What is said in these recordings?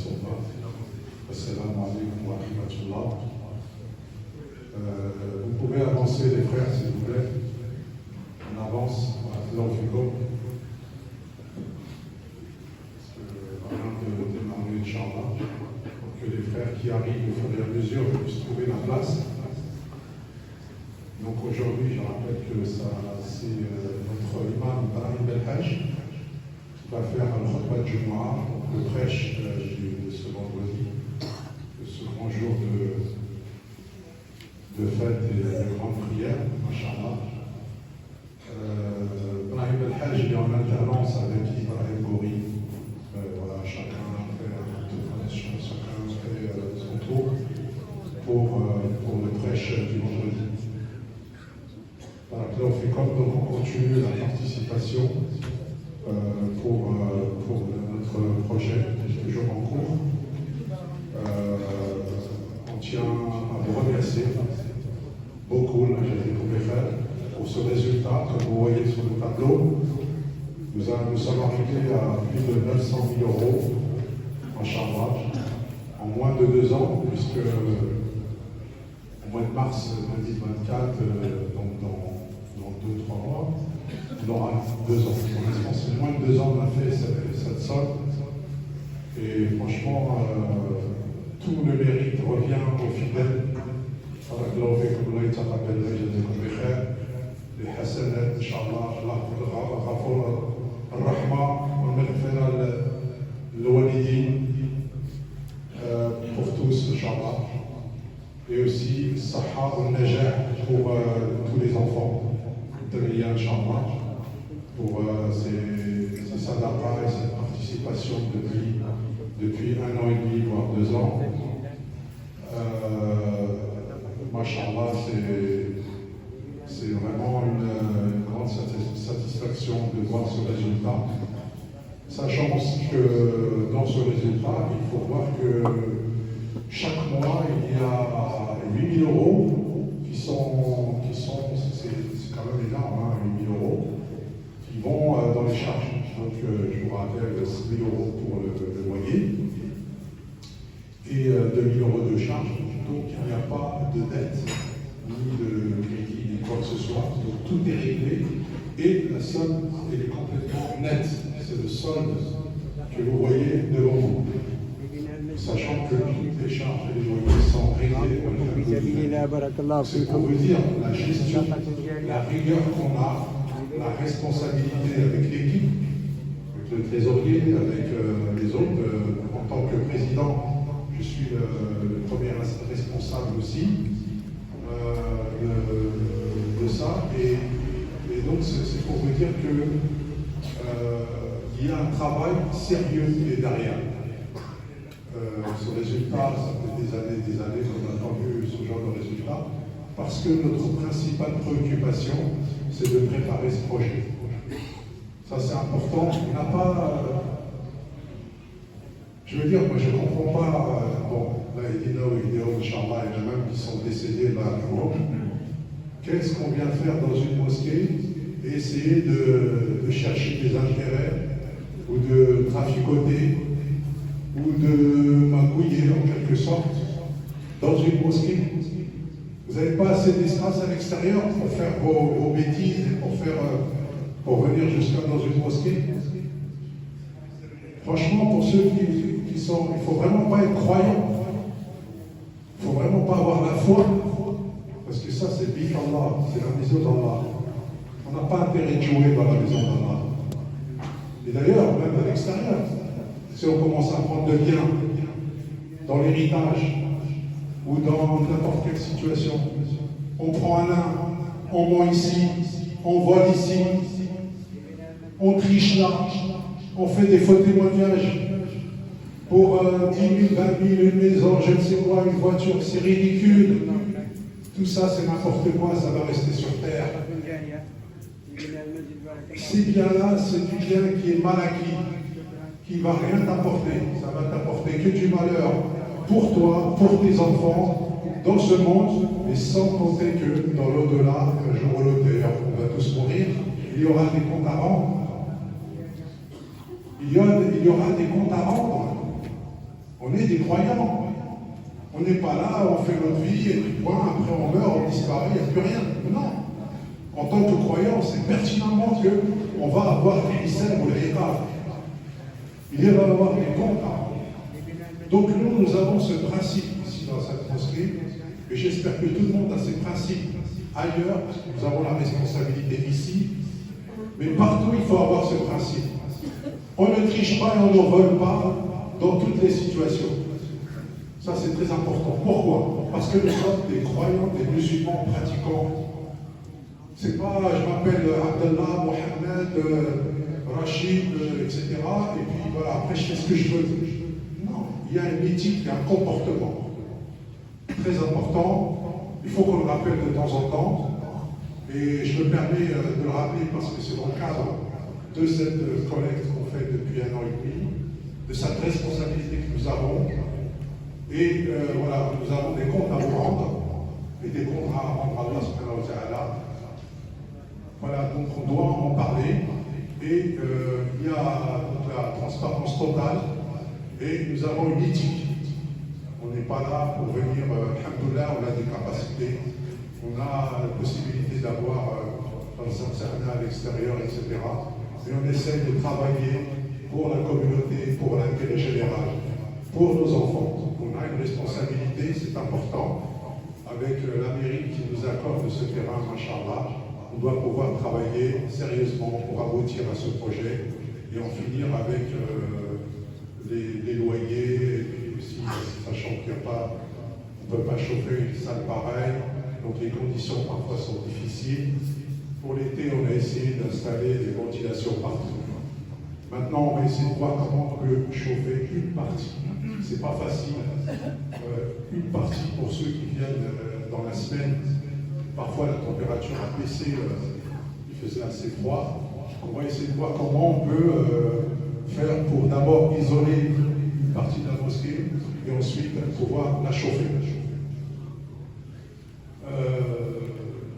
السلطة. Assalamu alaikum wa rahmatullah. Vous pouvez avancer les frères s'il vous plaît. On avance, là on fait comme. Avant de démarrer Inch'Allah, pour que les frères qui arrivent au fur et à mesure puissent trouver la place. Donc aujourd'hui, je rappelle que c'est notre imam Ibrahim Belhaj qui va faire le khutbah du Jumu'ah, le prêche de ce vendredi, de ce grand jour de fête et de grande prière, Masha'Allah. Ibrahim Belhaj est en alternance avec Ibrahim Gori. Voilà, chacun fait son tour pour le prêche du vendredi. Là, on fait comme donc on continue la participation pour notre projet qui est toujours en cours. On tient à vous remercier beaucoup, pour ce résultat. Comme vous voyez sur le tableau, nous sommes arrivés à plus de 900 000 euros en charge en moins de 2 ans, puisque au mois de mars 2024, donc dans 2-3 mois, on aura 2 ans. C'est moins de 2 ans qu'on a fait cette somme. Et franchement, tout le mérite revient aux fidèles. Les hasanat, Inch'Allah, Rahma, le walidin, pour tous, Inch'Allah. Et aussi Saha al-Najah pour tous les enfants. Inch'Allah, pour ces sadaqas et cette participation depuis 1 an et demi, voire 2 ans. Masha'Allah, c'est vraiment une grande satisfaction de voir ce résultat. Sachant aussi que dans ce résultat, il faut voir que chaque mois, il y a 8 000 euros qui sont c'est quand même énorme, 8 000 euros, qui vont dans les charges. Donc, je vous rappelle, 6 000 euros pour le loyer et 2 000 euros de charges. Donc, il n'y a pas de dette, ni de crédit, ni quoi que ce soit. Donc, tout est réglé et la somme, elle est complètement nette. C'est le solde que vous voyez devant vous. Sachant que toutes les charges et les loyers sont réglés. C'est pour vous dire la gestion, la rigueur qu'on a, la responsabilité avec l'équipe, avec le trésorier, avec les autres. En tant que président, je suis le premier responsable aussi de ça. Et donc c'est pour vous dire que il y a un travail sérieux qui est derrière. Ce résultat, ça fait des années qu'on a entendu ce genre de résultat, parce que notre principale préoccupation, c'est de préparer ce projet. Ça, c'est important. On n'a pas... je veux dire, moi, je ne comprends pas... bon, là, il y a Inch'Allah, il y en a même qui sont décédés là, à Europe. Qu'est-ce qu'on vient faire dans une mosquée et essayer de chercher des intérêts ou de traficoter ou de magouiller en quelque sorte dans une mosquée. Vous n'avez pas assez d'espace à l'extérieur pour faire vos bêtises et pour venir jusqu'à dans une mosquée. Franchement, pour ceux qui sont, il ne faut vraiment pas être croyant. Il ne faut vraiment pas avoir la foi. Parce que ça, c'est Bik Allah, c'est la maison d'Allah. On n'a pas intérêt de jouer dans la maison d'Allah. Et d'ailleurs, même à l'extérieur, si on commence à prendre de biens dans l'héritage ou dans n'importe quelle situation, on prend un nain, on ment ici, on vole ici, on triche là, on fait des faux témoignages pour 10 000, 20 000, une maison, je ne sais quoi, une voiture, c'est ridicule. Tout ça, c'est n'importe quoi, ça va rester sur terre. Ces biens-là, c'est du bien qui est mal acquis, qui ne va rien t'apporter. Ça va t'apporter que du malheur pour toi, pour tes enfants, dans ce monde, mais sans compter que dans l'au-delà, un jour ou l'autre, d'ailleurs, on va tous mourir, il y aura des comptes à rendre. Il y aura des comptes à rendre On est des croyants. On n'est pas là, on fait notre vie, et puis point, après on meurt, on disparaît, il n'y a plus rien. Non. En tant que croyant, on sait pertinemment qu'on va avoir les Hissènes ou les Iqab. Il va y avoir des comptes. Donc nous avons ce principe ici dans cette mosquée, et j'espère que tout le monde a ces principes ailleurs, parce que nous avons la responsabilité ici, mais partout il faut avoir ce principe. On ne triche pas et on ne vole pas dans toutes les situations. Ça c'est très important. Pourquoi? Parce que nous sommes des croyants, des musulmans pratiquants. C'est pas je m'appelle Abdallah, Mohamed, Rachid, etc. Et puis voilà, après je fais ce que je veux. Non, il y a une éthique, il y a un comportement très important. Il faut qu'on le rappelle de temps en temps. Et je me permets de le rappeler parce que c'est dans le cadre de cette collecte qu'on fait depuis 1 an et demi, de cette responsabilité que nous avons. Et voilà, nous avons des comptes à vous rendre et des comptes à rendre à Allah subhanahu wa ta'ala. Voilà, donc on doit en parler. Et il y a donc la transparence totale et nous avons une éthique. On n'est pas là pour venir, alhamdoulilah, on a des capacités, on a la possibilité d'avoir un certain à l'extérieur, etc. Mais on essaie de travailler pour la communauté, pour l'intérêt général, pour nos enfants. On a une responsabilité, c'est important, avec la mairie qui nous accorde ce terrain, machallah. On doit pouvoir travailler sérieusement pour aboutir à ce projet et en finir avec les loyers, et puis aussi, sachant qu'il n'y a pas, on ne peut pas chauffer une salle pareille, donc les conditions parfois sont difficiles. Pour l'été, on a essayé d'installer des ventilations partout. Maintenant, on va essayer de voir comment on peut chauffer une partie. C'est pas facile. Une partie pour ceux qui viennent dans la semaine. Parfois, la température a baissé, il faisait assez froid. On va essayer de voir comment on peut faire pour d'abord isoler une partie de la mosquée et ensuite pouvoir la chauffer.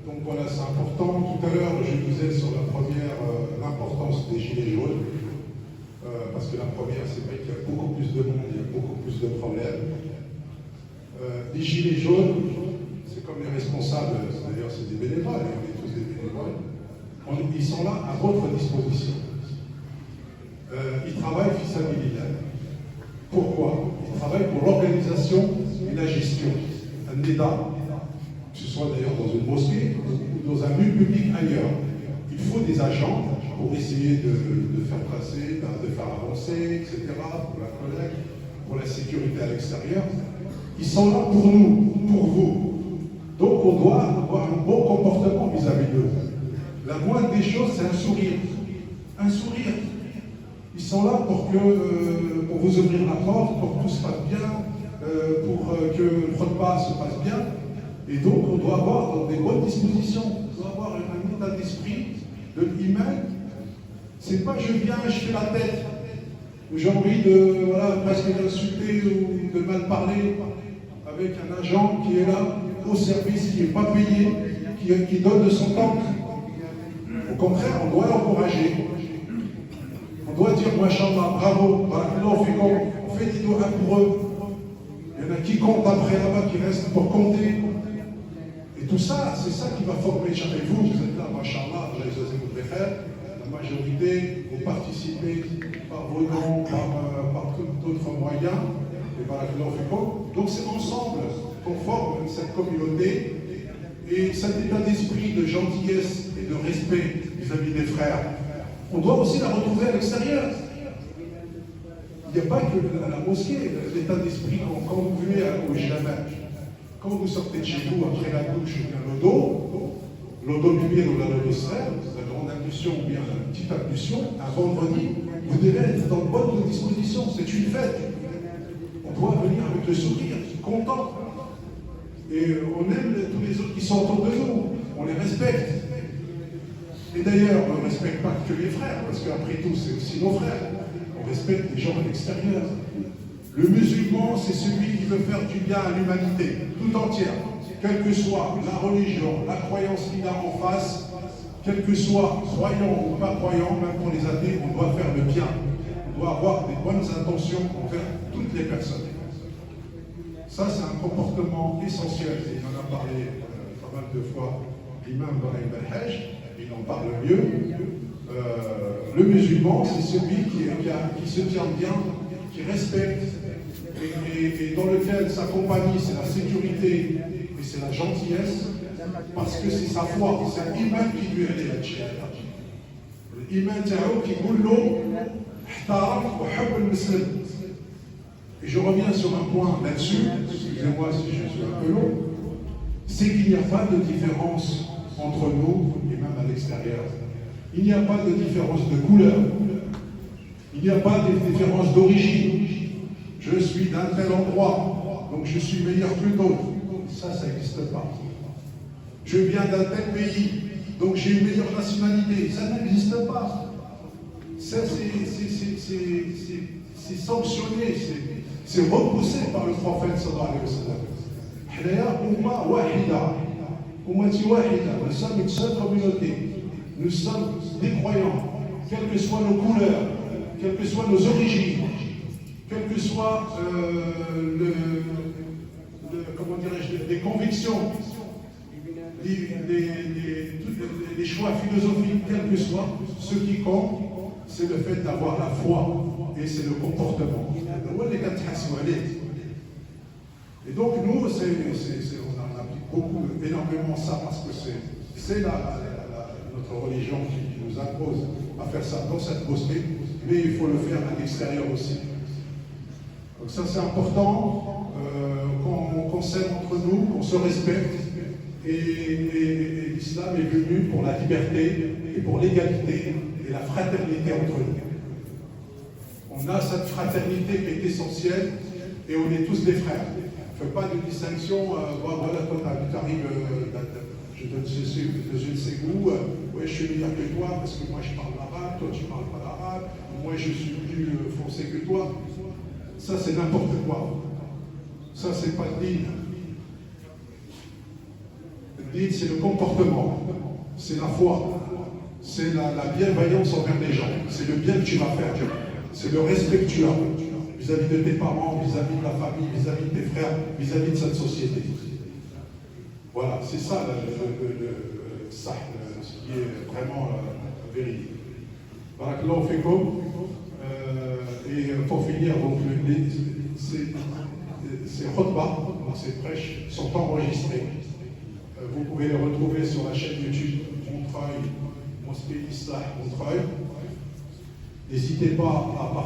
Donc voilà, c'est important. Tout à l'heure, je disais sur la première l'importance des gilets jaunes, parce que la première, c'est vrai qu'il y a beaucoup plus de monde, il y a beaucoup plus de problèmes. Les gilets jaunes, c'est comme les responsables, d'ailleurs c'est des bénévoles, et on est tous des bénévoles, ils sont là à votre disposition. Ils travaillent fils à militaire. Pourquoi? Ils travaillent pour l'organisation et la gestion. Un État, que ce soit d'ailleurs dans une mosquée ou dans un lieu public ailleurs. Il faut des agents pour essayer de faire passer, de faire avancer, etc., pour la collecte, pour la sécurité à l'extérieur. Ils sont là pour nous, pour vous. Donc on doit avoir un bon comportement vis-à-vis d'eux. La moindre des choses, c'est un sourire. Un sourire. Ils sont là pour vous ouvrir la porte, pour que tout se passe bien, pour que le repas se passe bien. Et donc on doit avoir des bonnes dispositions. On doit avoir un état d'esprit de l'humain. C'est pas je viens, je fais la tête, ou j'ai envie de presque d'insulter ou de mal parler avec un agent qui est là au service, qui n'est pas payé, qui donne de son temps. Au contraire, on doit l'encourager. On doit dire, Masha'Allah, bravo, on fait des doigts pour eux. Il y en a qui comptent après là-bas, qui restent pour compter. Et tout ça, c'est ça qui va former. Et vous, vous êtes là, Masha'Allah, la majorité, vous participez par vos dons, par d'autres moyens. Et voilà, donc c'est ensemble qu'on forme cette communauté et cet état d'esprit de gentillesse et de respect vis-à-vis des frères. On doit aussi la retrouver à l'extérieur. Il n'y a pas que la mosquée, l'état d'esprit quand vous venez au Jama, quand vous sortez de chez vous après la douche ou bien le dos du pied ou la grande impulsion ou bien la petite impulsion, un vendredi, vous devez être dans de bonnes dispositions. C'est une fête. On doit venir avec le sourire, content. Et on aime tous les autres qui sont autour de nous. On les respecte. Et d'ailleurs, on ne respecte pas que les frères, parce qu'après tout, c'est aussi nos frères. On respecte les gens à l'extérieur. Le musulman, c'est celui qui veut faire du bien à l'humanité, tout entière. Quelle que soit la religion, la croyance qu'il a en face, quel que soit croyant ou pas croyant, même pour les athées, on doit faire le bien. On doit avoir des bonnes bonnes intentions envers toutes les personnes. Ça, c'est un comportement essentiel. Et il en a parlé pas mal de fois l'imam Ibrahim al-Hajj, il en parle mieux. Le musulman, c'est celui qui se tient bien, qui respecte, et dans lequel sa compagnie, c'est la sécurité et c'est la gentillesse, parce que c'est sa foi, c'est l'imam qui lui aide à tchier. L'imam Tao qui goulou, ihtaram wa hubb al-muslim. Et je reviens sur un point là-dessus, excusez-moi si je suis un peu long, c'est qu'il n'y a pas de différence entre nous et même à l'extérieur. Il n'y a pas de différence de couleur, il n'y a pas de différence d'origine. Je suis d'un tel endroit, donc je suis meilleur que d'autres. Ça n'existe pas. Je viens d'un tel pays, donc j'ai une meilleure nationalité. Ça n'existe pas. Ça, c'est sanctionné, c'est repoussé par le prophète sallallahu alayhi wa sallam. Umma wahida, ummati wahida, nous sommes une seule communauté. Nous sommes des croyants, quelles que soient nos couleurs, quelles que soient nos origines, quelles que soient comment dirais-je, les convictions, les choix philosophiques, quels que soient, ce qui compte, c'est le fait d'avoir la foi et c'est le comportement. Et donc nous, on en applique beaucoup, énormément ça, parce que c'est notre religion qui nous impose à faire ça dans cette mosquée, mais il faut le faire à l'extérieur aussi. Donc ça c'est important, qu'on s'aime entre nous, qu'on se respecte, et l'islam est venu pour la liberté et pour l'égalité et la fraternité entre nous. On a cette fraternité qui est essentielle et on est tous des frères. On ne fait pas de distinction, voilà, toi tu arrives, je ne sais où, ouais, je suis meilleur que toi parce que moi je parle l'arabe, toi tu parles pas l'arabe, moi je suis plus foncé que toi. Ça c'est n'importe quoi. Ça c'est pas le dîn. Le dîn c'est le comportement, c'est la foi, c'est la bienveillance envers les gens, c'est le bien que tu vas faire, c'est le respect que tu as vis-à-vis de tes parents, vis-à-vis de la famille, vis-à-vis de tes frères, vis-à-vis de cette société. Voilà, c'est ça ce qui est vraiment véridique. Barakallahu fikum. Et pour finir, donc, ces khutbahs, ces prêches sont enregistrés. Vous pouvez les retrouver sur la chaîne YouTube Montreuil, Mosquée Islah Montreuil. N'hésitez pas à partager.